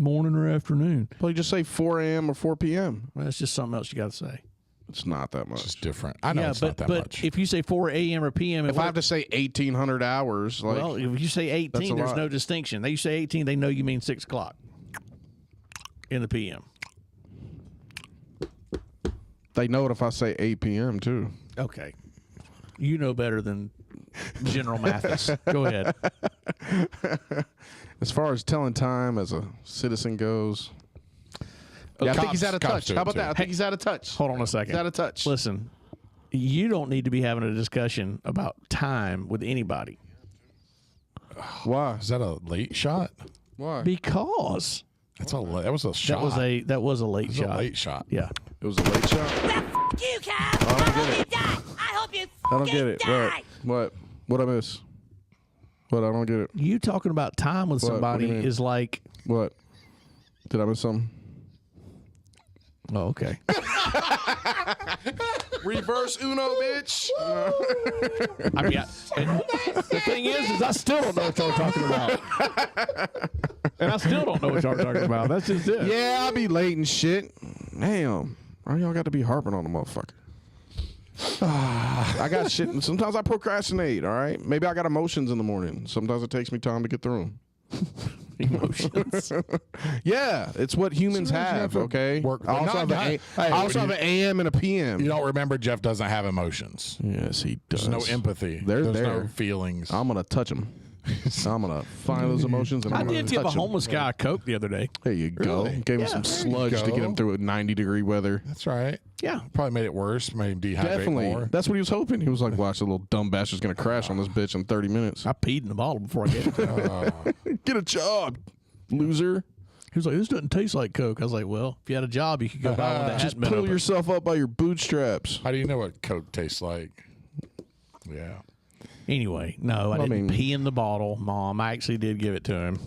morning or afternoon. Well, you just say 4 a.m. or 4 p.m. Well, that's just something else you got to say. It's not that much. It's different. I know it's not that but much. if you say 4 a.m. or p.m. If I have to say 1,800 hours, like, well, if you say 18, there's no distinction. They say 18, they know you mean 6 o'clock in the p.m. they know it if I say 8 p.m. too. Okay. You know better than General Mathis. Go ahead. As far as telling time as a citizen goes, yeah, I think he's out of touch. How about that? I think he's out of touch. Hold on a second. He's out of touch. Listen, you don't need to be having a discussion about time with anybody. Why? Is that a late shot? Why? Because That was a shot. that was a late It was shot. a late shot. Yeah. It was a late shot. F you, Cap. I hope you die. I hope you I don't get it. die. What I miss? What? I don't get it. You talking about time with What? What do somebody you mean? is like, What? Did I miss something? oh, okay. Reverse Uno, bitch. I mean, the thing is I still don't know what y'all are talking about. And I still don't know what y'all are talking about. That's just it. Yeah, I be late and shit. Damn. Why y'all got to be harping on the motherfucker? I got shit. Sometimes I procrastinate, all right? Maybe I got emotions in the morning. Sometimes it takes me time to get through them. Emotions. Yeah, it's what humans have, okay? I also have an AM and a PM. You don't remember Jeff doesn't have emotions. Yes, he does. There's no empathy. They're There's there. no feelings. I'm going to touch them. I'm going to find those emotions and I I'm going did to give a touch them. homeless guy a Coke the other day. There you go. Really? Gave him some sludge to get him through 90-degree weather. That's right. Yeah. Probably made it worse. Made him dehydrate Definitely. more. That's what he was hoping. He was like, watch, the little dumb bastard's going to crash on this bitch in 30 minutes. I peed in the bottle before I gave it to him. Get a job, loser. He was like, this doesn't taste like Coke. I was like, well, if you had a job, you could go buy one that Just hadn't been pull open. yourself up by your bootstraps. How do you know what Coke tastes like? Yeah. Anyway, no, I didn't pee in the bottle, Mom. I actually did give it to him.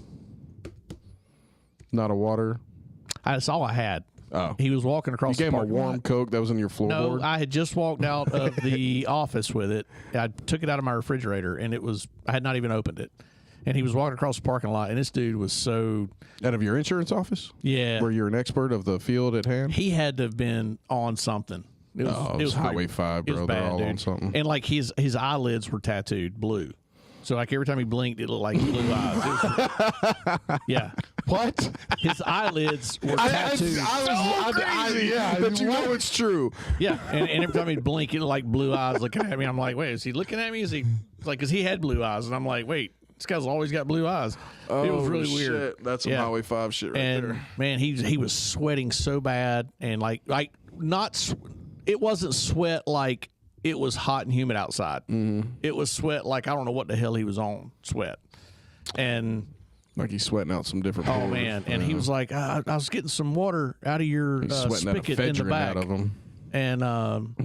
Not a water. That's all I had. Oh. He was walking across You gave the him a parking warm lot. Coke that was in your floorboard? No, I had just walked out of the office with it. I took it out of my refrigerator, and I had not even opened it. And he was walking across the parking lot, and this dude was so... Out of your insurance office? Yeah. Where you're an expert of the field at hand? He had to have been on something. It was Highway 5, it was bro. bad, They're all dude. on something. And like his eyelids were tattooed blue. So like every time he blinked, it looked like blue eyes. Yeah. What? His eyelids were tattooed. But you know it's true. Yeah. And every time he'd blink, it looked like blue eyes looking at me. I'm like, wait, is he looking at me? Is he like, because he had blue eyes. And I'm like, wait, this guy's always got blue eyes. It was really weird. That's some Highway 5 shit right And there. man, he was sweating so bad, and like not. It wasn't sweat like it was hot and humid outside. It was sweat like I don't know what the hell he was on. Sweat, and Like he's sweating out some different. oh fluid. man, and he was like, I was getting some water out of your He's sweating out spigot in the ephedrine back, out of him. and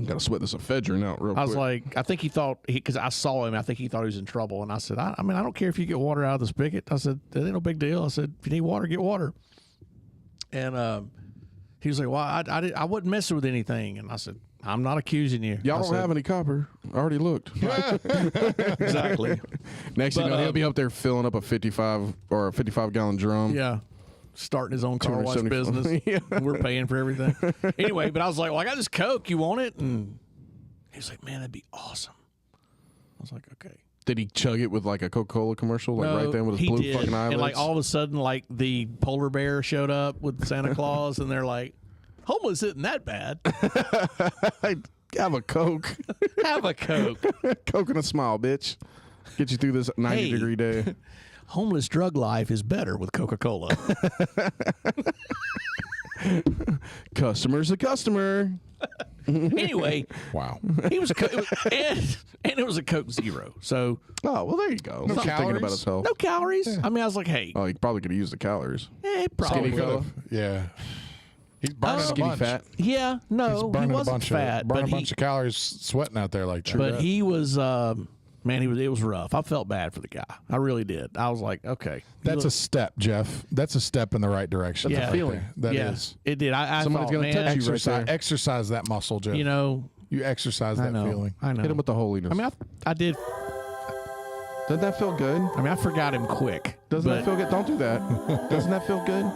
Gotta sweat this ephedrine out real quick. I was like, I think he thought because I saw him, I think he thought he was in trouble, and I said, I mean, I don't care if you get water out of the spigot. I said, that ain't no big deal. I said, if you need water, get water. And he was like, well, I wasn't messing with anything, and I said, I'm not accusing you. Y'all don't have any copper. I already looked. Exactly. Next thing you know, he'll be up there filling up a 55-gallon drum. Yeah. Starting his own car wash 275. business. Yeah. We're paying for everything. Anyway, but I was like, well, I got this Coke. You want it? And he was like, man, that'd be awesome. I was like, okay. Did he chug it with like a Coca-Cola commercial, like right then with his he blue did. fucking eyelids? And like all of a sudden, like the polar bear showed up with Santa Claus, and they're like, homeless isn't that bad. Have a Coke. Have a Coke. Coke and a smile, bitch. Get you through this 90-degree day. Homeless drug life is better with Coca-Cola. Customer's a customer. Anyway, Wow. he was, and it was a Coke Zero. So Oh, well, there you go. Stop thinking calories? about his health. no calories. I mean, I was like, hey, Oh, he probably could have used the calories. probably. Skinny fella. Yeah. He's burning a Skinny bunch. fat. Yeah, He's no, he burning a wasn't bunch fat, of burning but a bunch of calories sweating out there like that. but he was. Man, it was rough. I felt bad for the guy. I really did. I was like, okay, That's a step, Jeff. That's a step in the right direction. That's a right feeling. there. That yeah, is. it did. I Somebody's thought, gonna man, touch you right Exercise, there. exercise that muscle, Jeff. you know, You exercise I that know, feeling. I know. Hit him with the holiness. I mean, I did. Doesn't that feel good? I mean, I forgot him quick. Doesn't but that feel good? Don't do that. Doesn't that feel good?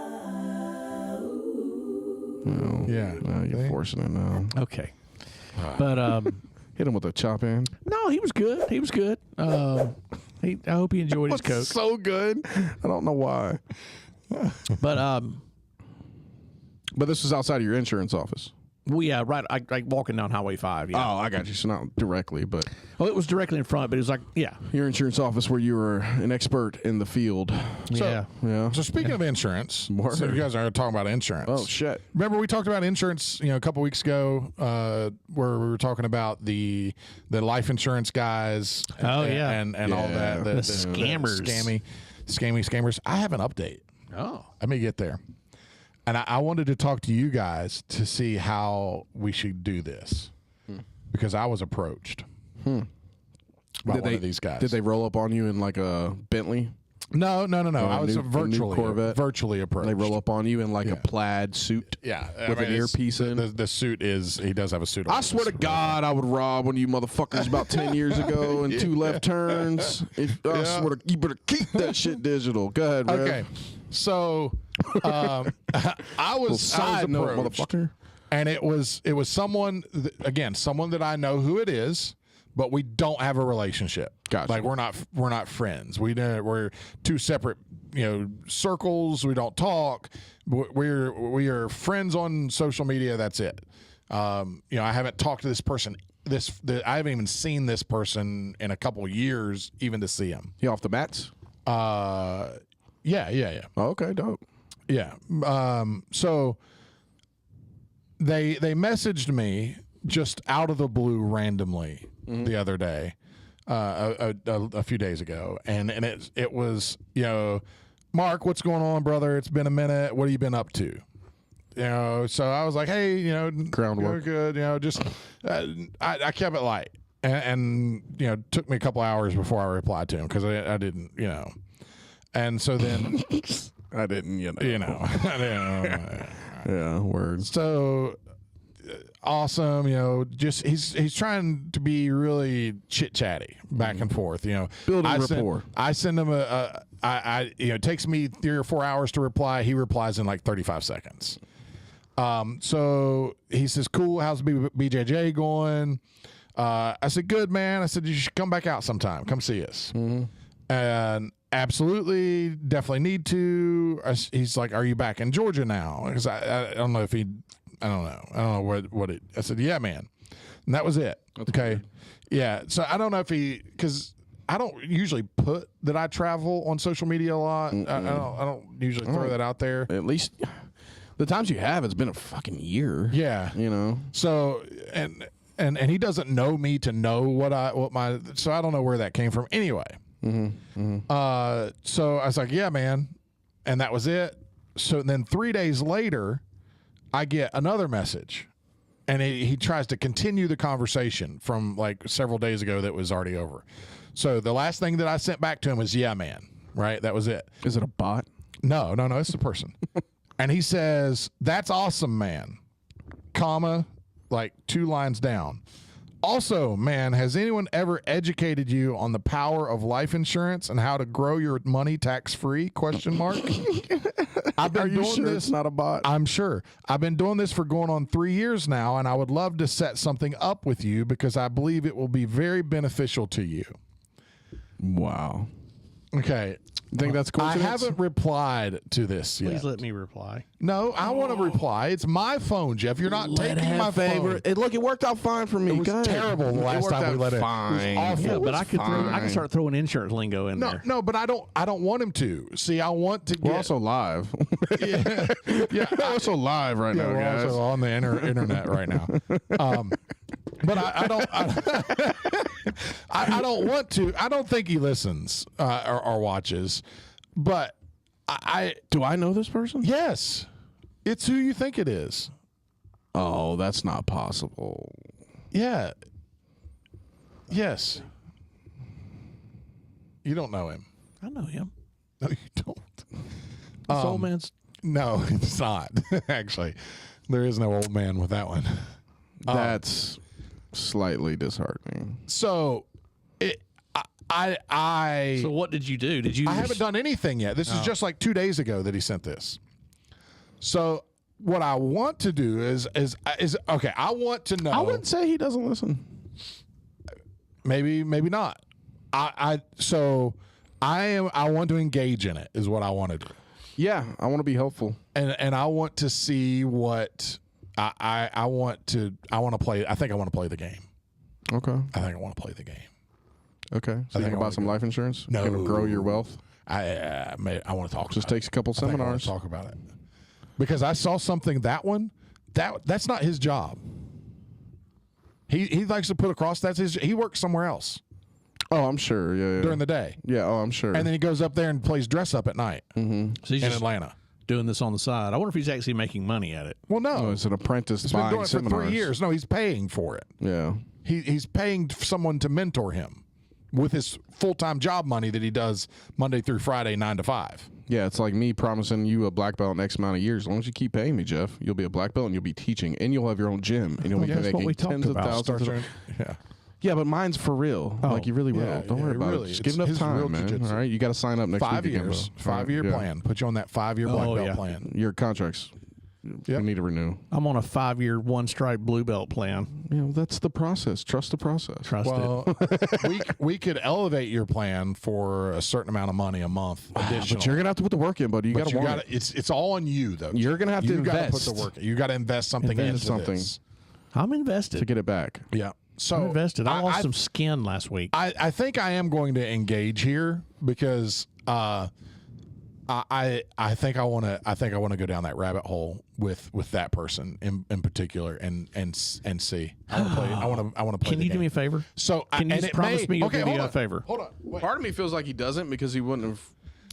Yeah. You're forcing it now. Okay. But Hit him with a chop in. no, he was good. He was good. I hope he enjoyed his Coke. So good. I don't know why. But But this was outside of your insurance office. right. Like walking down Highway 5. Yeah. Oh, I got you. So not directly, but Oh, it was directly in front, but it was like, yeah, your insurance office where you were an expert in the field. yeah. Yeah. So speaking of insurance, Word. so you guys are talking about insurance. Oh shit. Remember we talked about insurance, a couple weeks ago, where we were talking about the life insurance guys. Oh, yeah. and all that. The scammers. Scammers. I have an update. Oh. Let me get there. And I wanted to talk to you guys to see how we should do this, because I was approached by one of these guys. Did they roll up on you in like a Bentley? No. I was new Corvette? virtually approached. They roll up on you in like a plaid suit? Yeah, With an earpiece in? The suit is, he does have a suit on. I swear to God, I would rob one of you motherfuckers about 10 years ago in 2 left turns. I swear to, you better keep that shit digital. Go ahead, Rev. Okay, so I was Side note, approached, motherfucker. and it was someone someone that I know who it is, but we don't have a relationship. Gotcha. Like we're not friends. We're two separate circles. We don't talk. We are friends on social media. That's it. I haven't talked to this person. I haven't even seen this person in a couple years, even to see him. You off the mats? Yeah. Oh, okay, dope. Yeah. So they messaged me just out of the blue randomly the other day, a few days ago, and it was Mark, what's going on, brother? It's been a minute. What have you been up to? So I was like, hey, Groundwork. good. Just I kept it light, and took me a couple hours before I replied to him because I didn't, and so then I didn't, Yeah, words. So awesome, just he's trying to be really chit chatty back and forth, Building rapport. I send him it takes me 3 or 4 hours to reply. He replies in like 35 seconds. So he says, cool, how's BJJ going? I said, good, man. I said, you should come back out sometime. Come see us. And absolutely, definitely need to. He's like, are you back in Georgia now? Because I don't know if he, I don't know what it. I said, yeah, man, and that was it. That's okay, weird. Yeah. So I don't know if because I don't usually put that I travel on social media a lot. I don't usually throw that out there. At least the times you have, it's been a fucking year. Yeah. So and he doesn't know me to know so I don't know where that came from anyway. So I was like, yeah, man. And that was it. So then 3 days later, I get another message, and he tries to continue the conversation from like several days ago that was already over. So the last thing that I sent back to him was, yeah, man. Right. That was it. Is it a bot? No, it's the person. And he says, that's awesome, man. Comma, like 2 lines down. Also, man, has anyone ever educated you on the power of life insurance and how to grow your money tax-free? ? I've been Are you doing sure this. it's not a bot? I'm sure. I've been doing this for going on 3 years now, and I would love to set something up with you because I believe it will be very beneficial to you. Wow. Okay. Think that's cool? I haven't replied to this yet. Please let me reply. No, I want to reply. It's my phone, Jeff. You're not taking my phone. Look, it worked out fine for me. It was terrible the last time we let it. Fine. It was awful. Yeah, but I can start throwing insurance lingo in there. No, but I don't want him to. See, I want to get. We're also live. yeah, We're also live right now, we're guys. also on the internet right now. But I don't. I don't want to. I don't think he listens or watches. But Do I know this person? yes, it's who you think it is. Oh, that's not possible. Yeah. Yes. You don't know him. I know him. No, you don't. This old man's. No, it's not. Actually, there is no old man with that one. That's slightly disheartening. So, I So what did you do? Did you? haven't done anything yet. This is just like 2 days ago that he sent this. So what I want to do is okay. I want to know. I wouldn't say he doesn't listen. Maybe not. I want to engage in it is what I want to do. Yeah, I want to be helpful. And I want to see what I want to play. I think I want to play the game. Okay. I think I want to play the game. Okay. So you think can I buy wanna some go. life insurance? No. You're going to grow your wealth? I want to talk. Just about takes a couple I think I want seminars. to talk about it because I saw something. That's not his job. He likes to put across he works somewhere else Oh, I'm sure. Yeah. during the day, Yeah, oh, I'm sure. and then he goes up there and plays dress up at night So he's in just Atlanta. doing this on the side. I wonder if he's actually making money at it. Well, no, oh, it's an apprentice he's been buying doing it for seminars. 3 years. No, he's paying for it. Yeah. He's paying someone to mentor him with his full-time job money that he does Monday through Friday, 9 to 5. Yeah, it's like me promising you a black belt in X amount of years. As long as you keep paying me, Jeff, you'll be a black belt and you'll be teaching and you'll have your own gym and you'll be that's what making we talked tens of about. thousands. Yeah. Yeah, but mine's for real. Like you really will. yeah, Don't worry yeah, about really. it. Just It's give enough his real time, man. jiu-jitsu. All right, you got to sign up next 5 week. again, years, bro. All right, 5-year yeah. plan. Put you on that 5-year black Oh, belt yeah. plan. Your contracts. Yep. We need to renew. I'm on a 5-year one stripe blue belt plan. Yeah, well, that's the process. Trust the process. Trust it. Well, we could elevate your plan for a certain amount of money a month additional. But you're gonna have to put the work in, buddy. You got to want it. It's all on you though. You're gonna have to You gotta put invest. the work. You got to invest something Invest into something. this. I'm invested. to get it back. Yeah. So I'm invested. I lost some skin last week. I think I am going to engage here because I think I want to go down that rabbit hole with that person in particular and see. I want to play. Can you do me a favor? So Can you and just it promise may- me you'll okay, do me hold a on. favor? Hold on. Wait. Part of me feels like he doesn't because he wouldn't have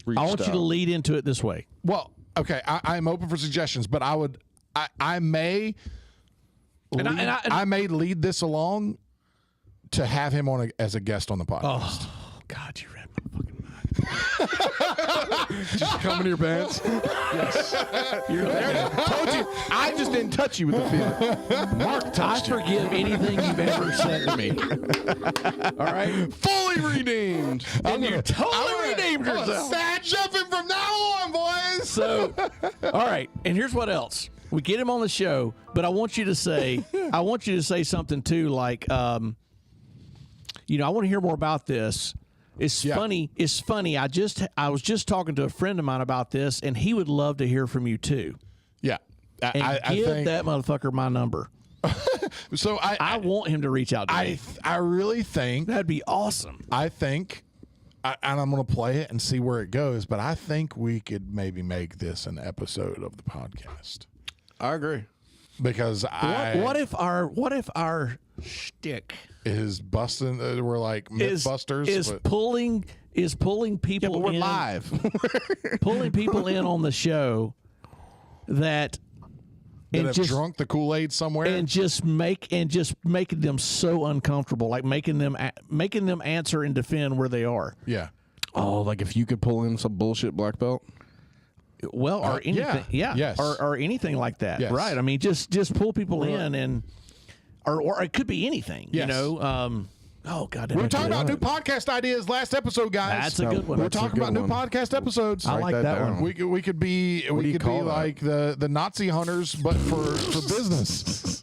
reached I want you to out. lead into it this way. Well, okay. I'm open for suggestions, but I may. I may lead this along to have him on as a guest on the podcast. Oh, God, you read my fucking mind. Just come in your pants. You're Told you. I just didn't touch you with the feeling. Mark I touched you. forgive anything you've ever said to me. All right? Fully redeemed. And you totally redeemed yourself. Sad jumping from now on, boys. So, all right. And here's what else. We get him on the show, but I want you to say something too, like, I want to hear more about this. It's funny. It's funny. I was just talking to a friend of mine about this, and he would love to hear from you too. Yeah. And I give think that motherfucker my number. so. I want him to reach out to me. I really think That'd be awesome. I think, and I'm going to play it and see where it goes. But I think we could maybe make this an episode of the podcast I agree. because What if our shtick is busting? We're like MythBusters. is but pulling people But we're in, live. pulling people in on the show that that have drunk the Kool-Aid somewhere. and just making them so uncomfortable, like making them answer and defend where they are. yeah. Oh, like if you could pull in some bullshit black belt. Well, or anything, Yes. or anything like that, Yes. right? I mean, just pull people in, and or it could be anything, Yes. Oh God, We were talking about new podcast ideas last episode, guys. That's a good one. We're That's a talking good about new one. podcast episodes. I like that that down. one. We could be do you call that? like the Nazi hunters, but for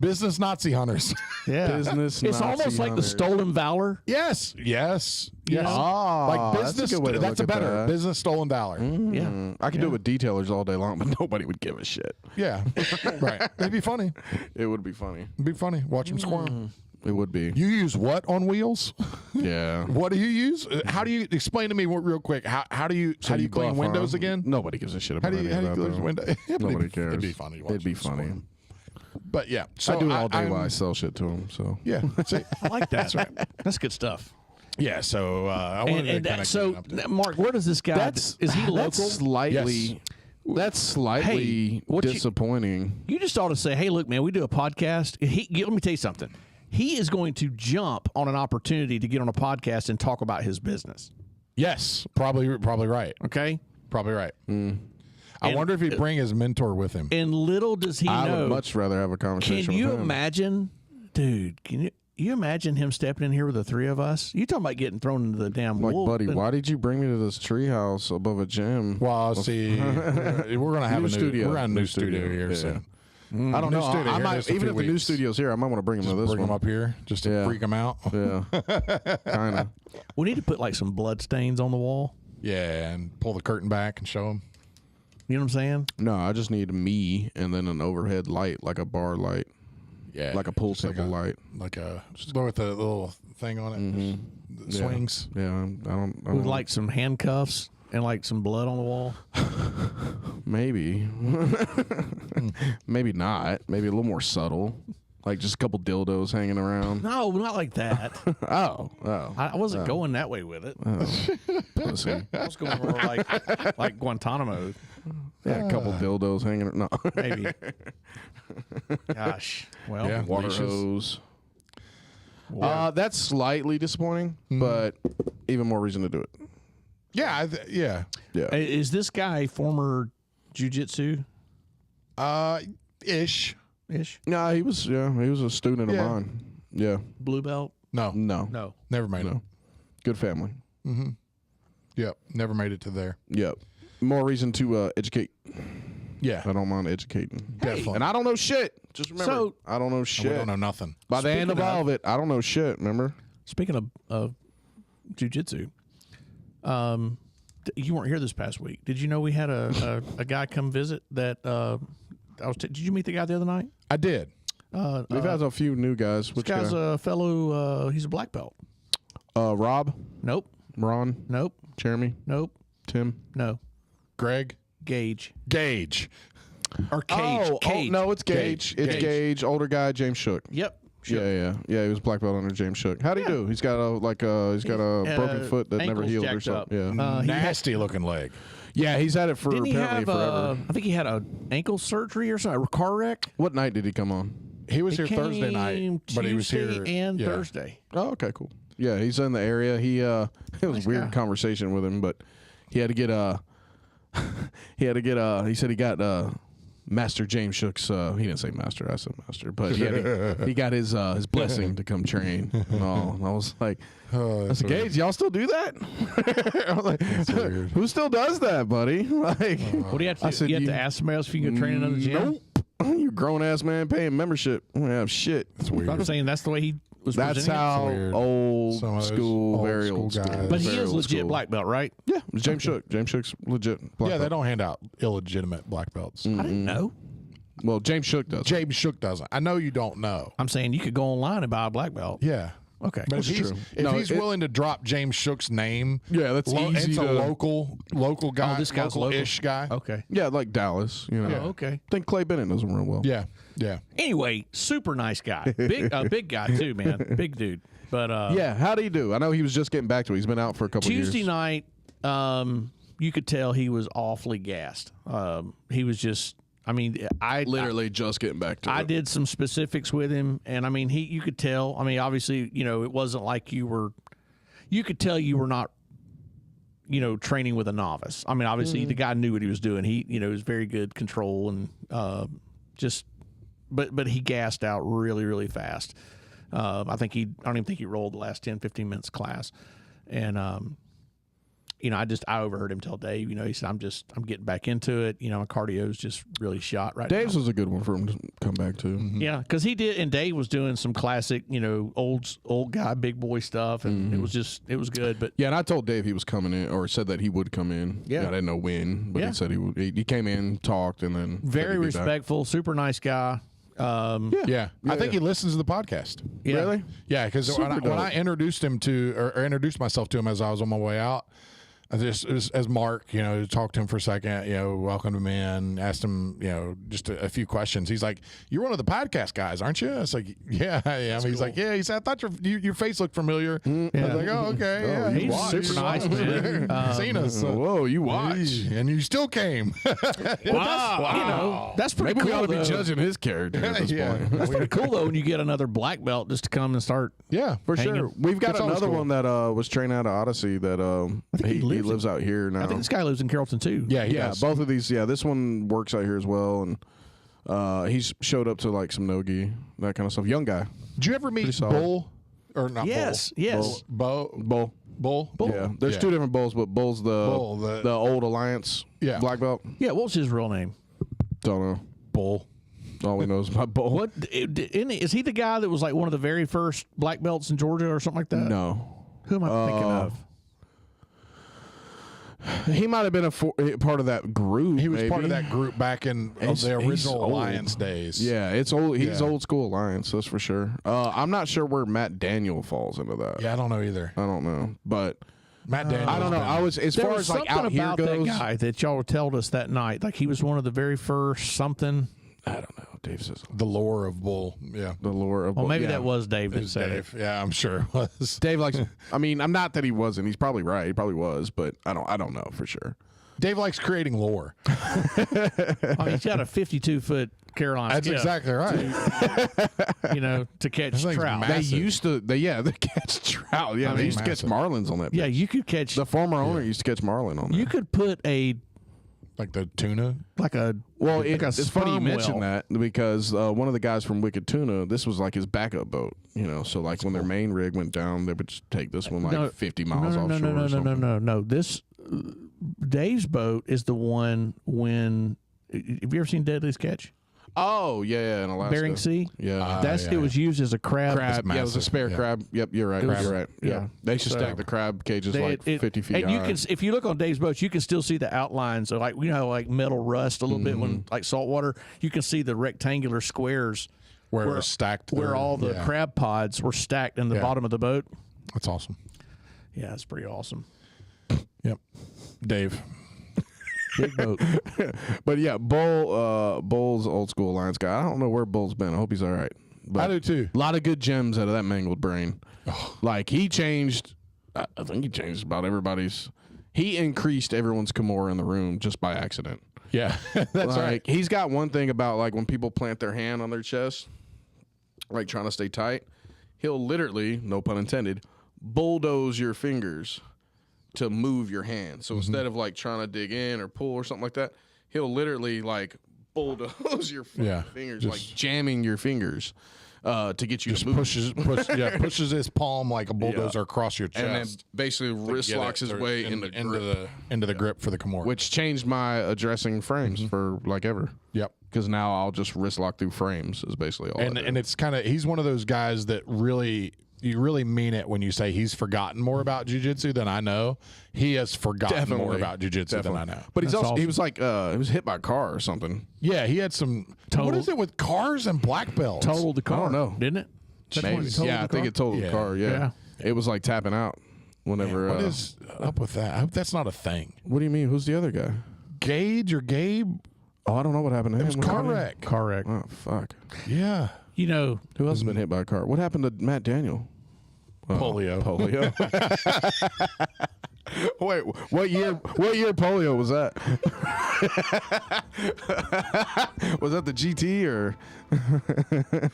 business Nazi hunters. Yeah, Business It's Nazi almost like the hunters. stolen valor. yes. know? Ah, Like that's a business. good way to That's a look at better that. business stolen valor. Yeah, I could do it with detailers all day long, but nobody would give a shit. Yeah, right. It'd be funny. It would be funny. It'd be funny. Watch them squirm. It would be. You use what on wheels? Yeah. What do you use? How do you explain to me real quick? How do you clean go off windows on- again? Nobody gives a shit How about do you any of that, clean though. windows? Yeah, but Nobody cares. It'd be funny. It'd be watching them funny. squirm. But yeah, so I do it all day I'm- while I sell shit to them. So Yeah, see, I like that. That's good stuff. yeah. So I wanted And to kind so, of Mark, where does this guy? Is he local? That's slightly. Yes. That's slightly Hey, what you- disappointing. You just ought to say, "Hey, look, man, we do a podcast." Let me tell you something. He is going to jump on an opportunity to get on a podcast and talk about his business. yes, probably right. Okay, Probably right. I And- wonder if he'd bring his mentor with him. and little does he I know. would much rather have a conversation Can you with him. imagine, dude? you imagine him stepping in here with the three of us? You talking about getting thrown into the damn Like, wolf? buddy, and- why did you bring me to this treehouse above a gym? Well, see, we're gonna have New a studio. We're gonna have a New new studio studio, here yeah. soon. I don't New know. studio I here might, just a even few if the new weeks. studio's here, I might want to bring him Just to this bring one. them up here just to Yeah. freak them out. Yeah, kind of. We need to put like some blood stains on the wall. Yeah, and pull the curtain back and show them. You know what I'm saying? No, I just need me and then an overhead light, like a bar light, Yeah, like a pool just table light. like a just go with the little thing on it. Yeah. Swings. Yeah, I don't. With like some handcuffs and like some blood on the wall. Maybe, maybe not. Maybe a little more subtle, like just a couple dildos hanging around. No, not like that. Oh, I wasn't going that way with it. pussy. I was going more like Guantanamo, Yeah, a couple dildos hanging. No, maybe. Gosh. Well, Yeah. water Leashes. hose. Water. That's slightly disappointing, but even more reason to do it. Yeah, yeah. Yeah. Is this guy former jiu-jitsu Ish. ish? No, he was. Yeah, he was a student Yeah. of mine. Yeah. Blue belt? No, No. never made it. No. Good family. Yep, never made it to there. Yep. More reason to educate. Yeah, I don't mind educating. definitely. And I don't know shit. Just remember, So- I don't know And we shit. don't know nothing. By the end of Speaking all of it, I don't know shit. Remember? Speaking of jiu-jitsu, you weren't here this past week. Did you know we had a guy come visit that did you meet the guy the other night? I did. We've had a few new guys. This Which guy's guy? a fellow, he's a black belt. Rob, Nope. Ron, Nope. Jeremy, Nope. Tim. No. Greg Gage. Gage. Or Cage. Cage. no, it's Gage. It's Gage. Gage. Older guy, James Shook. Yep. Sure. Yeah. He was black belt under James Shook. How'd he do? He's got a broken foot that never ankles healed or jacked up. something. Yeah. He had- Nasty looking leg. Yeah, he's had it for Didn't he apparently have forever. I think he had a ankle surgery or something, a car wreck. What night did he come on? He was He here Thursday night, came but he was here Tuesday and yeah. Thursday. Oh, okay, cool. Yeah, he's in the area. He it was Nice a weird guy. conversation with him, but he had to get he said he got Master James Shook's he didn't say master, I said master, but he got his blessing to come train and all. And I was like, I said, Gage, y'all still do that? I was like, weird. who still does that, buddy? Like, What do you have to I do? said, You have to ask somebody else if you can go train another gym? Nope. You grown ass man paying membership. I don't have shit. It's weird. I'm saying that's the way he was That's presenting it. how weird. old Some of those school, old very school old school. guys. But he very is old legit school. black belt, right? Yeah, it's James Shook. James Shook's legit black Yeah, they belt. don't hand out illegitimate black belts. I didn't know. Well, James Shook does. James Shook doesn't. I know you don't know. I'm saying you could go online and buy a black belt. Yeah. Okay. But if That's he's, true. if No, he's it- willing to drop James Shook's name, Yeah, that's easy it's to. a local guy, this guy's local-ish guy. Okay. Yeah, like Dallas. You know. Oh, okay. I think Clay Bennett knows him real well. Yeah, yeah. Anyway, super nice guy. Big guy too, man. Big dude. But Yeah. How do he do? I know he was just getting back to it. He's been out for a couple Tuesday years. night, you could tell he was awfully gassed. He was just. I mean, Literally just getting back to I it. did some specifics with him, and I mean, you could tell. I mean, obviously, it wasn't like you could tell you were not, training with a novice. I mean, obviously, the guy knew what he was doing. He, was very good control and but he gassed out really, really fast. I don't even think he rolled the last 10, 15 minutes of class. And, I overheard him tell Dave, he said, I'm getting back into it. My cardio's just really shot right Dave's now. was a good one for him to come back to. Yeah, because he did, and Dave was doing some classic, old guy, big boy stuff, and it was good. But Yeah, and I told Dave he was coming in, or said that he would come in. Yeah. I didn't know when, but Yeah. he said he would. He came in, talked, and then said very he'd be back. respectful, super nice guy. Yeah. I think he listens to the podcast. Yeah. Really? Yeah, because Super when dope. I introduced him to, or introduced myself to him as I was on my way out, I just as Mark, talked to him for a second, welcomed him in, asked him, just a few questions. He's like, "You're one of the podcast guys, aren't you?" I was like, "Yeah, I am." He's like, "Yeah." He said, "I thought your face looked familiar." I was like, "Oh, okay, yeah." he's watched. super nice, man. Seen us. Whoa, you watch. And you still came. Wow. That's pretty Maybe we cool. ought to be though. judging his character at this Yeah. point. That's pretty cool though when you get another black belt just to come and start. Yeah, For Hanging. sure. We've got It's always another cool. one that was trained out of Odyssey that think he he lives lives out here now. I think this guy lives in Carrollton too. yeah, he Yeah, does. both of these. Yeah, this one works out here as well, and he's showed up to like some no-gi, that kind of stuff. Young guy. Did you ever meet solid. Bull? Or not Yes, Bull? yes. Bull. Bull. Bull? Yeah, there's Yeah. two different Bulls, but Bull's Bull, the old Alliance black belt. Yeah, what was his real name? Don't know. Bull. All we know is about Bull. What is he the guy that was like one of the very first black belts in Georgia or something like that? No. Who am I thinking of? He might have been part of that group. He was maybe. part of that group back in the He's original old. Alliance days. Yeah, it's old. He's Yeah. old school Alliance, that's for sure. I'm not sure where Matt Daniel falls into that. Yeah, I don't know either. I don't know, but Matt Daniels. I don't know. I was as There far was as like something out here about goes. that guy that y'all told us that night. Like he was one of the very first something. I don't know. Dave says The lore of Bull. Yeah. the lore of. Well, maybe yeah. that was Dave It that was said Dave. it. Yeah, I'm sure it was. Dave likes. I mean, I'm not that he wasn't. He's probably right. He probably was, but I don't know for sure. Dave likes creating lore. Oh, he's got a 52-foot Carolina That's skiff, exactly right. you know, to catch This thing's trout. massive. They used to. They catch trout. Yeah, they used to catch massive. marlins on that. Yeah, bitch. you could catch. The former owner used to catch marlin on that. You could put a Like the tuna. like a Well, like a it's funny you sperm mentioned whale. that because one of the guys from Wicked Tuna, this was like his backup boat, you know. So like when their main rig went down, they would just take this one like No, 50 miles no, offshore. or something. No. This Dave's boat is the one when. Have you ever seen Deadliest Catch? Oh yeah, in Alaska, Bering Sea. Yeah, That's yeah. it was used as a crab. crab. Yeah, it was a massive. spare Yeah. crab. Yep, you're right. was- You're right. Yeah, yeah. they should So- stack the crab cages They- like 50 feet and you high. can, if you look on Dave's boats, you can still see the outlines of like like metal rust a little bit when like salt water. You can see the rectangular squares Where it was stacked. where there. all the Yeah. crab pods were stacked in the Yeah. bottom of the boat. That's awesome. Yeah, it's pretty awesome. Yep. Dave. Big boat. But yeah, Bull's old school Alliance guy. I don't know where Bull's been. I hope he's all right. But I do too. a lot of good gems out of that mangled brain. Like he changed. I think he changed about everybody's. He increased everyone's Kimura in the room just by accident. Yeah. That's Like, right. He's got one thing about like when people plant their hand on their chest, like trying to stay tight, he'll literally, no pun intended, bulldoze your fingers to move your hand. So instead of like trying to dig in or pull or something like that, he'll literally like bulldoze your Yeah, fingers, just- like jamming your fingers to get you Just to move. pushes his palm like a bulldozer across your chest. And then basically wrist Get locks it his through- way into into the grip for the Kimura. which changed my addressing frames for like ever. Yep. Because now I'll just wrist lock through frames is basically all. I do. And it's kind of he's one of those guys that you really mean it when you say he's forgotten more about jiu-jitsu than I know. He has forgotten more about jiu-jitsu than I know. But he's That's also he awesome. was like he was hit by a car or something. Yeah, he had some. What Total- is it with cars and black belts? Totaled the car. don't know. Didn't it? That's when it totaled Yeah, the I think car? it totaled Yeah. the car. Yeah. Yeah. It was like tapping out whenever. What is up with that? I hope that's not a thing. What do you mean? Who's the other guy? Gage or Gabe? Oh, I don't know what happened to him. It was What car happened? wreck. Car wreck. Oh fuck! Yeah. You know, Who else has been hit by a car? What happened to Matt Daniel? Polio. Polio. Wait, what year? What year polio was that? Was that the GT or?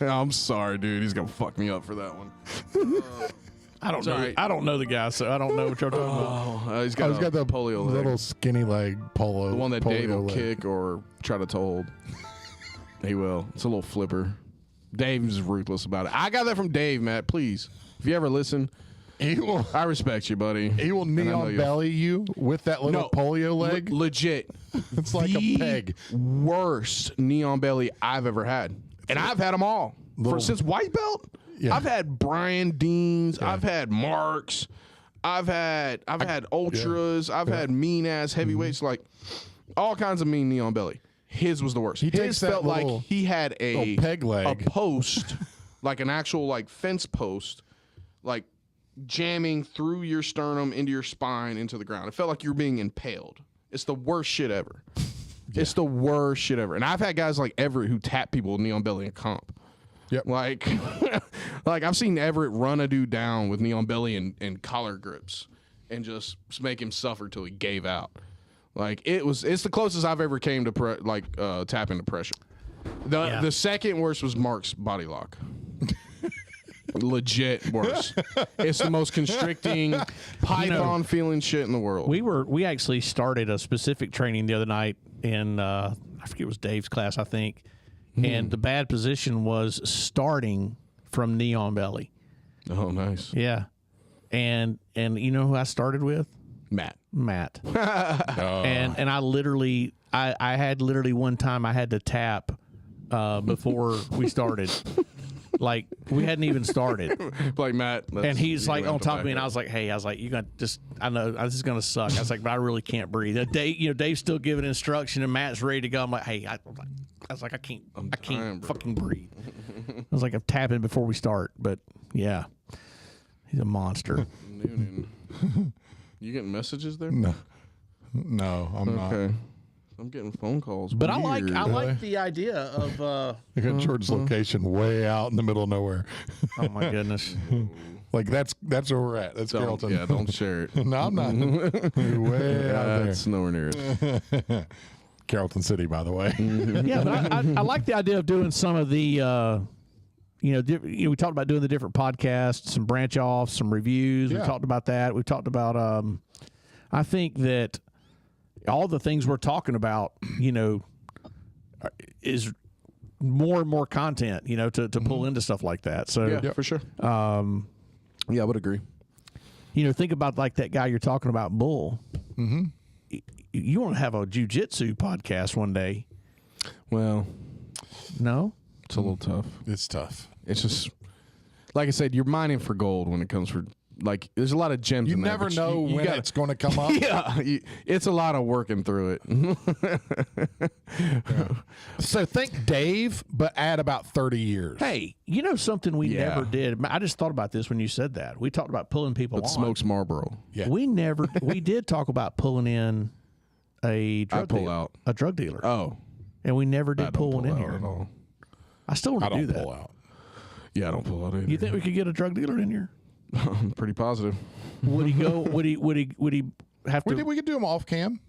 I'm sorry, dude. He's gonna fuck me up for that one. I don't Sorry. know. I don't know the guy, so I don't know what you're talking about. Oh, he's got, He's got the polio leg. little skinny leg polo. The one that polio Dave will leg. kick or try to hold. He will. It's a little flipper. Dave's ruthless about it. I got that from Dave, Matt. Please, if you ever listen, He will. I respect you, buddy. He will And I know neon you- belly you with that little polio leg. Legit. It's like The a peg. Worst neon belly I've ever had, and I've had them all since white belt. Yeah. I've had Brian Deans. I've had Marks. I've had ultras. I've had mean ass heavyweights, like all kinds of mean neon belly. His was the worst. He His takes that felt like little- he had a little peg leg. a post, like an actual like fence post, like jamming through your sternum into your spine into the ground. It felt like you were being impaled. It's the worst shit ever. It's the worst shit ever. And I've had guys like Everett who tap people with neon belly in comp. Yep. Like, like I've seen Everett run a dude down with neon belly and collar grips and just make him suffer till he gave out. Like it's the closest I've ever came to tap into pressure. The second worst was Mark's body lock. Legit worse. It's the most constricting python feeling shit in the world. We actually started a specific training the other night in I forget it was Dave's class, I think. And the bad position was starting from Neon Belly. Oh, nice. Yeah. And you know who I started with? Matt. And I literally I had literally one time I had to tap before we started. Like we hadn't even started. Like Matt. And he's like on top of me, and I was like, "Hey, I was like, you got just, I know this is gonna suck." I was like, "But I really can't breathe." Dave's still giving instruction, and Matt's ready to go. I'm like, "Hey," I was like, "I can't fucking breathe." I was like, "I'm tapping before we start," but yeah, he's a monster. You getting messages there? No, I'm not. Okay. I'm getting phone calls. But I Weird. like the idea of. I got George's location way out in the middle of nowhere. Oh my goodness. Like that's where we're at. That's Carrollton. Yeah, don't share it. No, I'm not. Way out there. It's nowhere near it. Carrollton City, by the way. Yeah, but I like the idea of doing some of the. We talked about doing the different podcasts, some branch offs, some reviews. Yeah. We talked about that. We talked about. I think that all the things we're talking about, is more and more content, to pull into stuff like that. So Yeah, for sure. Yeah, I would agree. Think about like that guy you're talking about, Bull. Mm-hmm. You want to have a jiu-jitsu podcast one day? Well, No. it's a little tough. It's tough. It's just like I said, you're mining for gold when it comes for like. There's a lot of gems. You in there, never but know you when gotta, it's going to come up. Yeah, it's a lot of working through it. So think Dave, but add about 30 years. Hey, something we Yeah. never did. I just thought about this when you said that. We talked about pulling people But on. smokes Marlboro. Yeah. We did talk about pulling in a drug pull dealer, out. a drug dealer, Oh, and we never I did don't pull one in out here. at all. I still want I to do don't that. pull out. Yeah, I don't pull out either. You think we could get a drug dealer in here? I'm pretty positive. Would he go? Would he have to? We could do them off cam.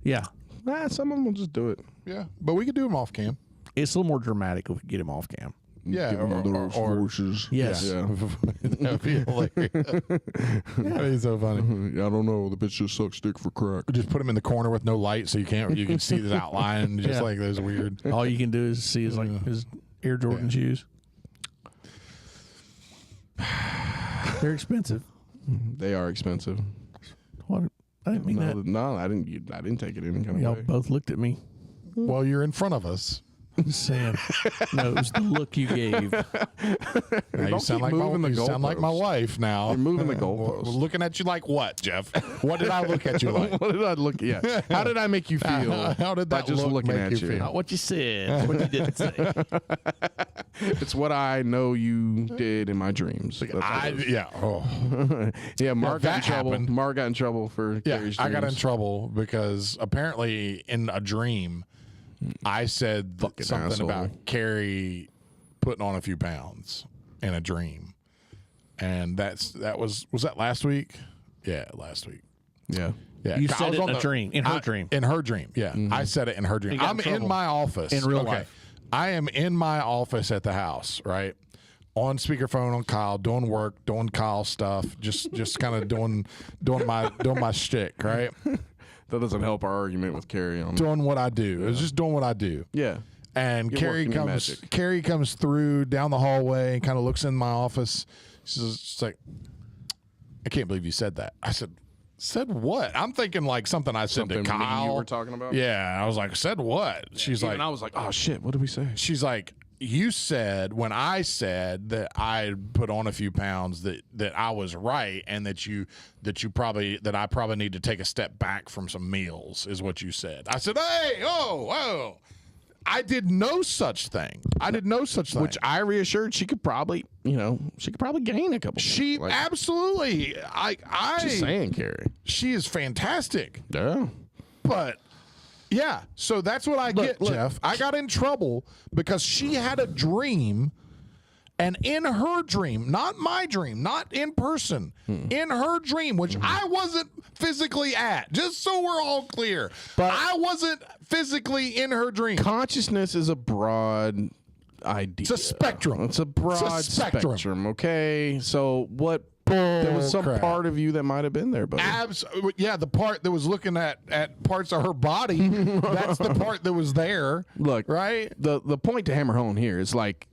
Yeah, Nah, someone will just do it. Yeah, but we could do them off cam. it's a little more dramatic if we get him off cam. Yeah, Give them or- other or- forces. Yes. Yeah. That'd be hilarious. That'd be so funny. I don't know. The bitch just sucks dick for crack. Just put him in the corner with no light, so you can see his outline, just Yeah. like those weird. All you can do is see his his Air Jordan shoes. They're expensive. They are expensive. What? I didn't mean that. No, I didn't. I didn't take it any kind Y'all of way. both looked at me. Well, you're in front of us. Sam, no, it was the look you gave. Now you Don't sound keep like my, moving the you sound like my goalposts. wife now. You're moving the Well, goalposts. looking at you like what, Jeff? What did I look at you like? What did I look? Yeah. How did I make you feel? How did by that just look looking make at you you? feel? Not what you said, what you didn't say. It's what I know you did in my dreams. That's all it is. Yeah. Oh. Yeah. Mark got in that trouble. happened. Mark got in trouble for Yeah, Carrie's I got in dreams. trouble because apparently in a dream, I said something asshole. about Carrie putting on a few pounds in a dream, and was that last week? Yeah, last week. Yeah. Yeah, You I said was it on in a dream, in her dream. In her dream, yeah. I said it in her dream. got in I'm in trouble. my office In real life. I am in my office at the house, right? On speakerphone on Kyle, doing work, doing Kyle stuff, just kind of doing my shtick, right? That doesn't help our argument with Carrie on. Doing what I do. It was just doing what I do. Yeah. And You're Carrie working your comes magic. Carrie comes through down the hallway and kind of looks in my office. She's like, I can't believe you said that. I said what? I'm thinking like something I said Something to me Kyle. you were talking about? Yeah. I was like, said what? She's Even like, I was like, oh shit, what did we say? she's like, you said when I said that I put on a few pounds that I was right and that I probably need to take a step back from some meals is what you said. I said, hey, oh, I did no such thing. I did no such thing. Which I reassured she could probably gain a couple. She like, absolutely. just saying, Carrie. She is fantastic. Yeah. But yeah, so that's what I get, look. Jeff. I got in trouble because she had a dream, and in her dream, not my dream, not in person, in her dream, which I wasn't physically at, just so we're all clear. But- I wasn't physically in her dream. Consciousness is a broad idea. It's a spectrum. It's a broad It's a spectrum. Okay, so what? There was some crap. part of you that might have been there, buddy. Yeah, the part that was looking at parts of her body, that's the part that was there. Look, right? The point to hammer home here is like